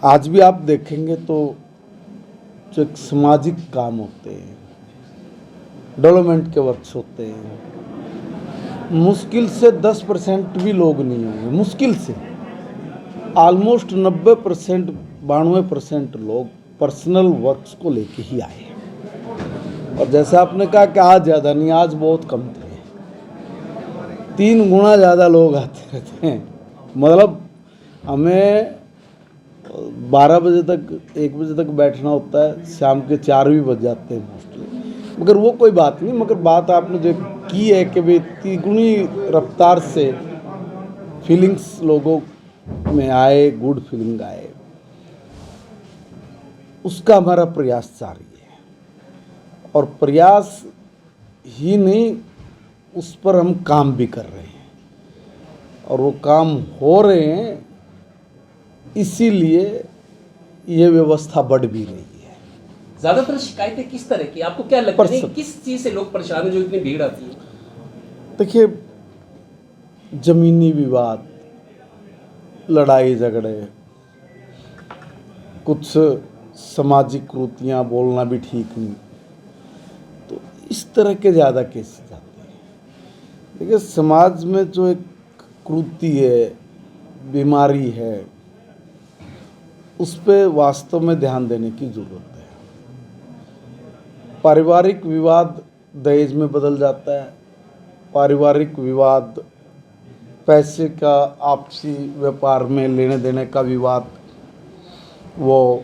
आज भी आप देखेंगे तो जो एक सामाजिक काम होते हैं, डेवलपमेंट के वर्क्स होते हैं, मुश्किल से 10% भी लोग नहीं होंगे, मुश्किल से ऑलमोस्ट 90%, 92% लोग पर्सनल वर्क्स को लेके ही आए। और जैसे आपने कहा कि आज ज़्यादा नहीं, आज बहुत कम थे, 3 गुना ज़्यादा लोग आते रहते हैं। मतलब हमें 12 बजे तक 1 बजे तक बैठना होता है, शाम के 4 भी बज जाते हैं मोस्टली, मगर वो कोई बात नहीं। मगर बात आपने जो की है कि भाई तिगुनी रफ्तार से फीलिंग्स लोगों में आए, गुड फीलिंग आए, उसका हमारा प्रयास जारी है। और प्रयास ही नहीं, उस पर हम काम भी कर रहे हैं और वो काम हो रहे हैं, इसीलिए ये व्यवस्था बढ़ भी रही है। ज्यादातर शिकायतें किस तरह की, आपको क्या लगता है किस चीज से लोग परेशान हैं जो इतनी भीड़ आती है? देखिए, जमीनी विवाद, लड़ाई झगड़े, कुछ सामाजिक कुरीतियाँ बोलना भी ठीक नहीं, तो इस तरह के ज़्यादा केस जाते हैं। देखिए, समाज में जो एक कुरीति है, बीमारी है, उस पर वास्तव में ध्यान देने की ज़रूरत है। पारिवारिक विवाद दहेज में बदल जाता है, पारिवारिक विवाद पैसे का आपसी व्यापार में लेने देने का विवाद वो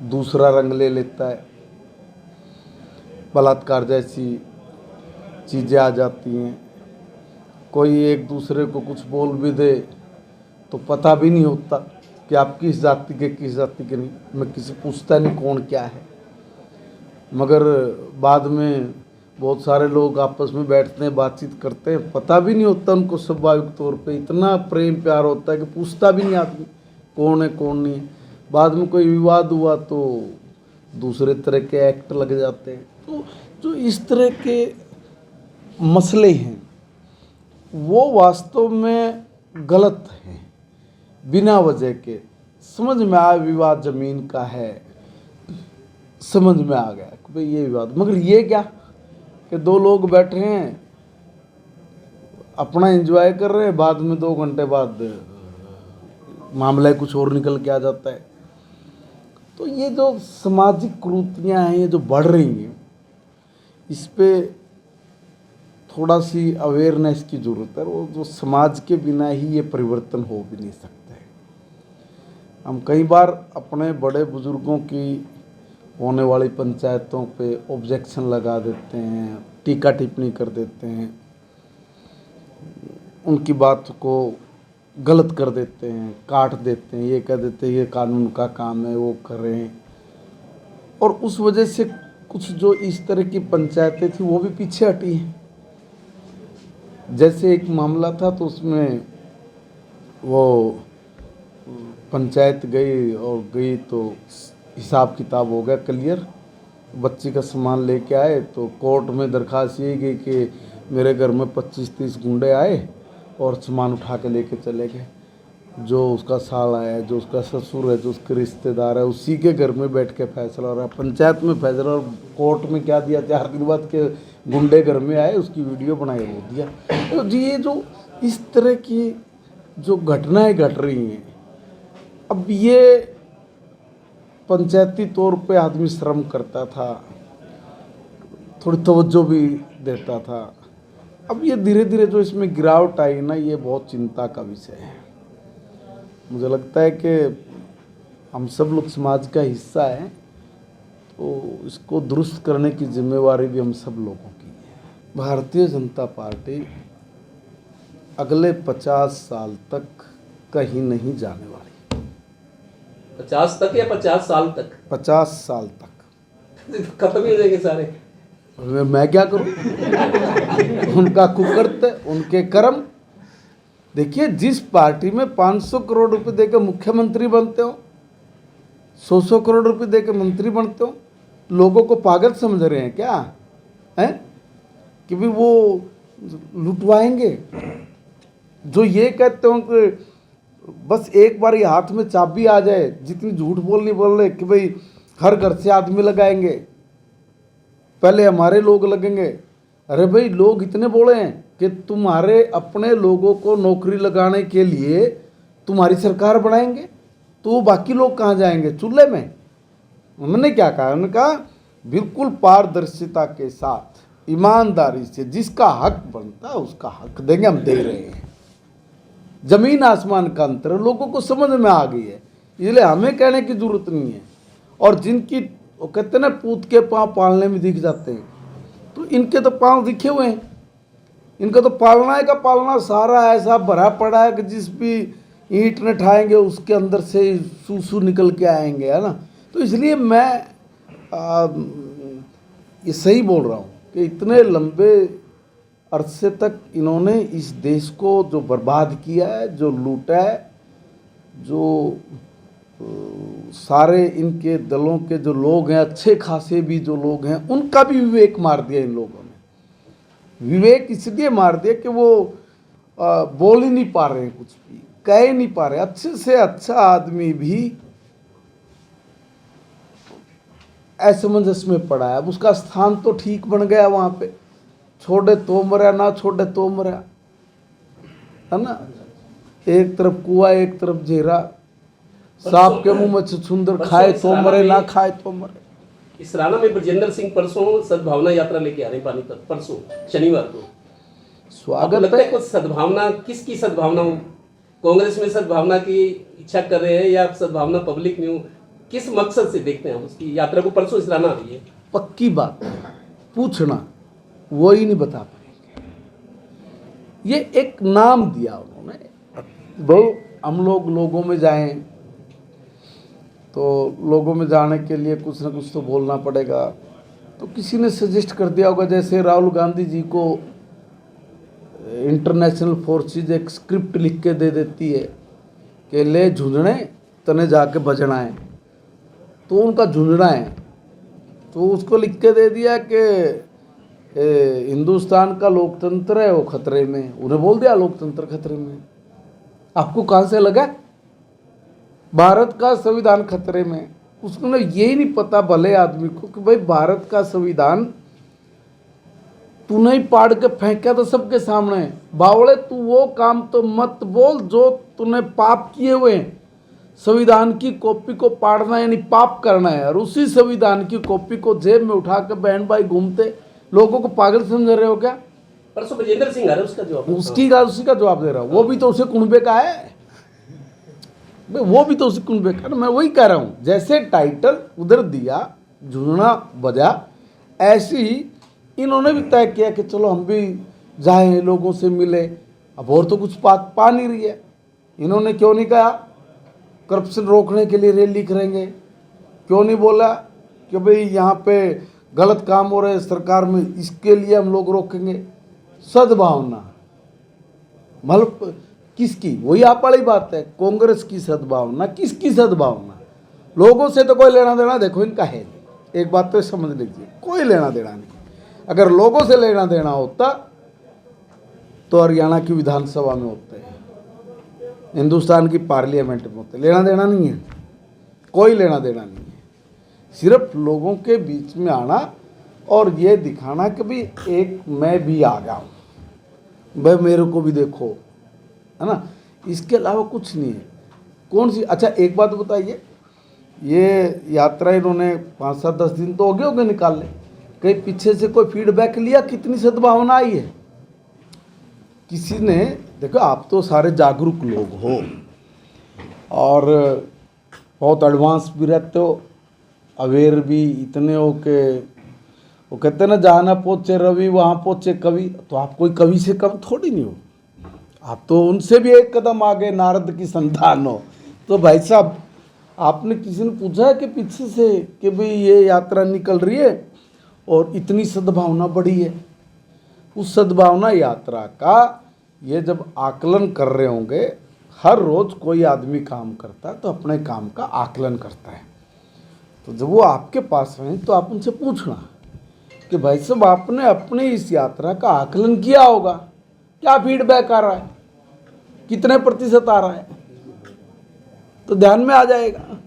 दूसरा रंग ले लेता है, बलात्कार जैसी चीज़ें आ जाती हैं। कोई एक दूसरे को कुछ बोल भी दे तो पता भी नहीं होता कि आप किस जाति के किस जाति के नहीं, मैं किसी पूछता नहीं कौन क्या है। मगर बाद में बहुत सारे लोग आपस में बैठते हैं, बातचीत करते हैं, पता भी नहीं होता उनको, स्वाभाविक तौर पे इतना प्रेम प्यार होता है कि पूछता भी नहीं आदमी कौन है कौन नहीं। बाद में कोई विवाद हुआ तो दूसरे तरह के एक्ट लग जाते हैं। तो जो इस तरह के मसले हैं वो वास्तव में गलत हैं, बिना वजह के। समझ में आया विवाद ज़मीन का है, समझ में आ गया कि भाई ये विवाद, मगर ये क्या कि 2 लोग बैठे हैं, अपना एंजॉय कर रहे हैं, बाद में 2 घंटे बाद मामला कुछ और निकल के आ जाता है। तो ये जो सामाजिक कुरीतियाँ हैं, ये जो बढ़ रही हैं, इस पे थोड़ा सी अवेयरनेस की ज़रूरत है। वो जो समाज के बिना ही ये परिवर्तन हो भी नहीं सकते। हम कई बार अपने बड़े बुजुर्गों की होने वाली पंचायतों पे ऑब्जेक्शन लगा देते हैं, टीका टिप्पणी कर देते हैं, उनकी बात को गलत कर देते हैं, काट देते हैं, ये कह देते हैं ये कानून का काम है, वो करें। और उस वजह से कुछ जो इस तरह की पंचायतें थी वो भी पीछे हटी हैं। जैसे एक मामला था तो उसमें वो पंचायत गई तो हिसाब किताब हो गया क्लियर, बच्ची का सामान लेके आए तो कोर्ट में दरख्वास्त ये गई कि मेरे घर में 25-30 गुंडे आए और सामान उठा के लेके चले गए। जो उसका साला है, जो उसका ससुर है, जो उसके रिश्तेदार है, उसी के घर में बैठ के फैसला हो रहा है, पंचायत में फैसला। और कोर्ट में क्या दिया, 4 दिन बाद के गुंडे घर में आए, उसकी वीडियो बनाई वो दिया। तो जी ये जो इस तरह की जो घटनाएं घट रही हैं, अब ये पंचायती तौर पे आदमी श्रम करता था, थोड़ी तवज्जो भी देता था। अब ये धीरे धीरे जो इसमें गिरावट आई ना, ये बहुत चिंता का विषय है। मुझे लगता है कि हम सब लोग समाज का हिस्सा हैं, तो इसको दुरुस्त करने की जिम्मेवारी भी हम सब लोगों की है। भारतीय जनता पार्टी अगले 50 साल तक कहीं नहीं जाने वाली। 50 तक या 50 साल तक? 50 साल तक खत्म ही हो जाएंगे सारे। मैं क्या करूं? उनका कुकर्त, उनके कर्म। देखिए, जिस पार्टी में 500 करोड़ रुपए देकर मुख्यमंत्री बनते हो, 100 करोड़ रुपए देकर मंत्री बनते हो, लोगों को पागल समझ रहे हैं क्या हैं कि भी वो लुटवाएंगे? जो ये कहते हो कि बस एक बार ये हाथ में चाबी आ जाए, जितनी झूठ बोल रहे कि भाई हर घर से आदमी लगाएंगे, पहले हमारे लोग लगेंगे। अरे भाई लोग इतने बोले हैं कि तुम्हारे अपने लोगों को नौकरी लगाने के लिए तुम्हारी सरकार बनाएंगे, तो बाकी लोग कहाँ जाएंगे, चूल्हे में। उन्होंने क्या कहा, उन्होंने कहा बिल्कुल पारदर्शिता के साथ ईमानदारी से जिसका हक बनता है उसका हक देंगे, हम दे रहे हैं। जमीन आसमान का अंतर है, लोगों को समझ में आ गई है, इसलिए हमें कहने की जरूरत नहीं है। और जिनकी वो कहते हैं ना पूत के पाँव पालने में दिख जाते हैं, तो इनके तो पाँव दिखे हुए हैं, इनका तो पालना है का पालना सारा ऐसा भरा पड़ा है कि जिस भी ईंट न ठाएंगे उसके अंदर से सूसू निकल के आएंगे, है ना। तो इसलिए मैं ये सही बोल रहा हूँ कि इतने लंबे अरसे तक इन्होंने इस देश को जो बर्बाद किया है, जो लूटा है, जो सारे इनके दलों के जो लोग हैं, अच्छे खासे भी जो लोग हैं, उनका भी विवेक मार दिया इन लोगों ने। विवेक इसलिए मार दिया कि वो बोल ही नहीं पा रहे हैं, कुछ भी कह ही नहीं पा रहे। अच्छे से अच्छा आदमी भी असमंजस में पड़ा है, अब उसका स्थान तो ठीक बन गया वहाँ पे, छोड़े तो मरा, ना छोड़े तो मरा, है ना। एक तरफ कुआ एक तरफ घेरा, सांप के मुंह में छुछुंदर, खाए तो मरे ना खाए तो मरे। इस राणा में ब्रजेंद्र सिंह परसों सद्भावना यात्रा लेके आ रहे पानीपत, परसों शनिवार को। स्वागत लगता है कुछ सद्भावना, किसकी सद्भावना हो? कांग्रेस में सद्भावना की इच्छा कर रहे हैं या सद्भावना पब्लिक में हो? किस मकसद से देखते हैं उसकी यात्रा को? परसों इस राणा आ रही है। पक्की बात है, पूछना वो ही नहीं बता पाएंगे। ये एक नाम दिया उन्होंने, वो हम लोग लोगों में जाएं तो लोगों में जाने के लिए कुछ ना कुछ तो बोलना पड़ेगा। तो किसी ने सजेस्ट कर दिया होगा, जैसे राहुल गांधी जी को इंटरनेशनल फोर्सेस एक स्क्रिप्ट लिख के दे देती है कि ले झुंझने तने जाके बजना है, तो उनका झुंझना है, तो उसको लिख के दे दिया कि हिंदुस्तान का लोकतंत्र है वो खतरे में। उन्हें बोल दिया लोकतंत्र खतरे में। आपको कहाँ से लगा भारत का संविधान खतरे में? उसको यही नहीं पता भले आदमी को कि भाई भारत का संविधान तूने ही पाड़ के फेंका तो सबके सामने। बावड़े तू वो काम तो मत बोल जो तूने पाप किए हुए हैं। संविधान की कॉपी को पाड़ना यानी पाप करना है, और उसी संविधान की कॉपी को जेब में उठा कर बहन भाई घूमते लोगों को पागल समझ रहे हो क्या? परसों ब्रजेंद्र सिंह आ रहे, उसका जवाब उसी का जवाब दे रहा हूँ। वो भी तो उसे कुनबे का है, वो भी तो उसी कुनबे का। मैं वही कह रहा हूँ, जैसे टाइटल उधर दिया झुंझुना बजा, ऐसे ही इन्होंने भी तय किया कि चलो हम भी जाएं, लोगों से मिले। अब और तो कुछ बात पा नहीं रही है। इन्होंने क्यों नहीं कहा करप्शन रोकने के लिए रैली करेंगे? क्यों नहीं बोला कि भाई यहाँ पे गलत काम हो रहे हैं सरकार में, इसके लिए हम लोग रोकेंगे? सद्भावना मतलब किसकी? वही आप वाली बात है, कांग्रेस की सद्भावना। किसकी सद्भावना? लोगों से तो कोई लेना देना देखो इनका है नहीं। एक बात तो समझ लीजिए, कोई लेना देना नहीं। अगर लोगों से लेना देना होता तो हरियाणा की विधानसभा में होते हैं, हिंदुस्तान की पार्लियामेंट में होते। लेना देना नहीं है, कोई लेना देना नहीं है। सिर्फ लोगों के बीच में आना और ये दिखाना कि भाई एक मैं भी आ गया हूँ, भाई मेरे को भी देखो, है ना। इसके अलावा कुछ नहीं है। कौन सी? अच्छा एक बात बताइए, ये यात्रा इन्होंने 5-7-10 दिन तो हो गए निकाल ले, कहीं पीछे से कोई फीडबैक लिया कितनी सद्भावना आई है? किसी ने? देखो आप तो सारे जागरूक लोग हो और बहुत एडवांस भी रहते हो, अवेयर भी इतने हो के वो कहते हैं ना जहाँ ना पहुँचे रवि वहाँ पहुँचे कवि। तो आप कोई कवि से कम थोड़ी नहीं हो, आप तो उनसे भी एक कदम आगे नारद की संतान हो। तो भाई साहब आपने किसी ने पूछा है कि पीछे से कि भाई ये यात्रा निकल रही है और इतनी सद्भावना बढ़ी है? उस सद्भावना यात्रा का ये जब आकलन कर रहे होंगे, हर रोज़ कोई आदमी काम करता है तो अपने काम का आकलन करता है। तो जब वो आपके पास हैं तो आप उनसे पूछना कि भाई साहब आपने अपनी इस यात्रा का आकलन किया होगा, क्या फीडबैक आ रहा है, कितने प्रतिशत आ रहा है? तो ध्यान में आ जाएगा।